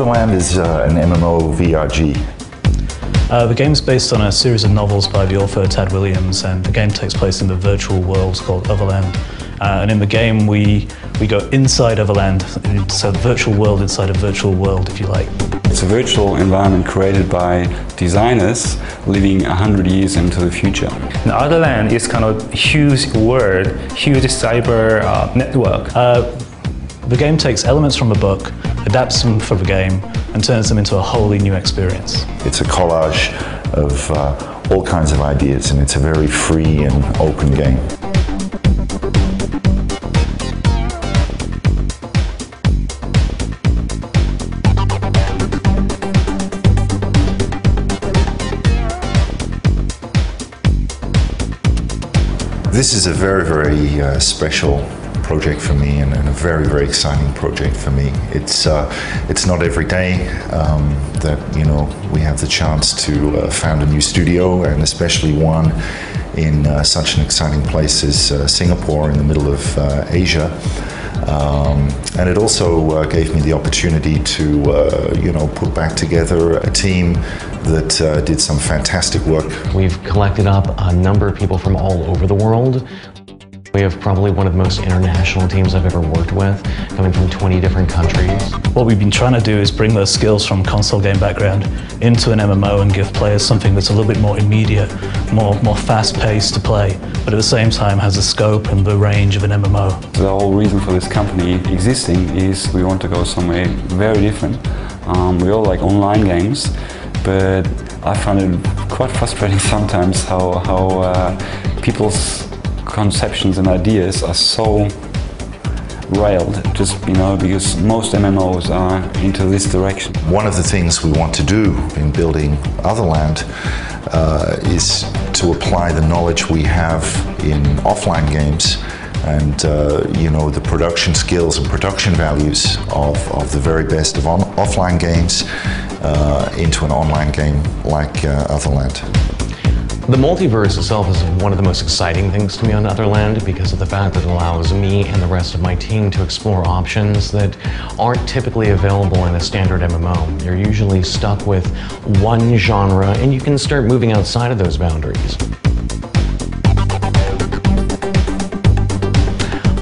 Otherland is an MMO VRG. The game's based on a series of novels by the author Tad Williams, and the game takes place in the virtual world called Otherland. And in the game we go inside Otherland. It's a virtual world inside a virtual world, if you like. It's a virtual environment created by designers living 100 years into the future. And Otherland is kind of a huge world, huge cyber network. The game takes elements from a book, adapts them for the game, and turns them into a wholly new experience. It's a collage of all kinds of ideas, and it's a very free and open game. This is a very, very special project for me, and a very, very exciting project for me. It's not every day that we have the chance to found a new studio, and especially one in such an exciting place as Singapore, in the middle of Asia. And it also gave me the opportunity to put back together a team that did some fantastic work. We've collected up a number of people from all over the world. We have probably one of the most international teams I've ever worked with, coming from 20 different countries. What we've been trying to do is bring those skills from console game background into an MMO and give players something that's a little bit more immediate, more fast-paced to play, but at the same time has the scope and the range of an MMO. The whole reason for this company existing is we want to go somewhere very different. We all like online games, but I find it quite frustrating sometimes how people's conceptions and ideas are so railed, just because most MMOs are into this direction. One of the things we want to do in building Otherland is to apply the knowledge we have in offline games and the production skills and production values of the very best of offline games into an online game like Otherland. The multiverse itself is one of the most exciting things to me on Otherland because of the fact that it allows me and the rest of my team to explore options that aren't typically available in a standard MMO. You're usually stuck with one genre, and you can start moving outside of those boundaries.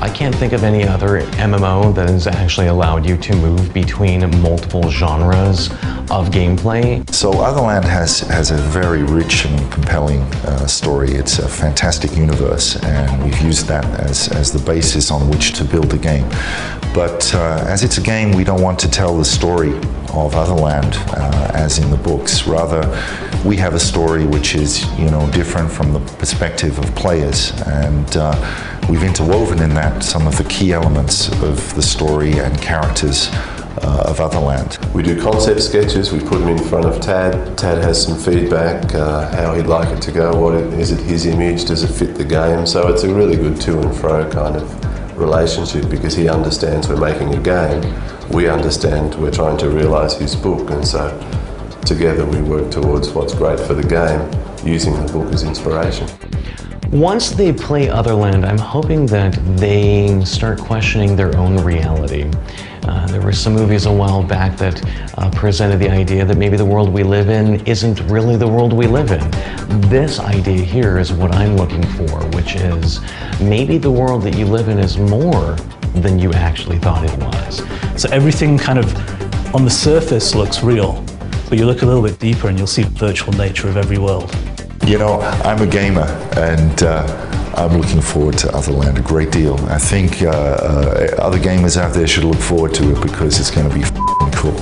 I can't think of any other MMO that has actually allowed you to move between multiple genres of gameplay. So Otherland has a very rich and compelling story. It's a fantastic universe, and we've used that as the basis on which to build the game. But as it's a game, we don't want to tell the story of Otherland as in the books. Rather, we have a story which is different from the perspective of players, and we've interwoven in that some of the key elements of the story and characters of Otherland. We do concept sketches, we put them in front of Tad. Tad has some feedback, how he'd like it to go, is it his image, does it fit the game? So it's a really good to and fro kind of relationship, because he understands we're making a game, we understand we're trying to realise his book, and so together we work towards what's great for the game, using the book as inspiration. Once they play Otherland, I'm hoping that they start questioning their own reality. There were some movies a while back that presented the idea that maybe the world we live in isn't really the world we live in. This idea here is what I'm looking for, which is maybe the world that you live in is more than you actually thought it was. So everything kind of on the surface looks real, but you look a little bit deeper and you'll see the virtual nature of every world. I'm a gamer, and I'm looking forward to Otherland a great deal. I think other gamers out there should look forward to it because it's going to be cool.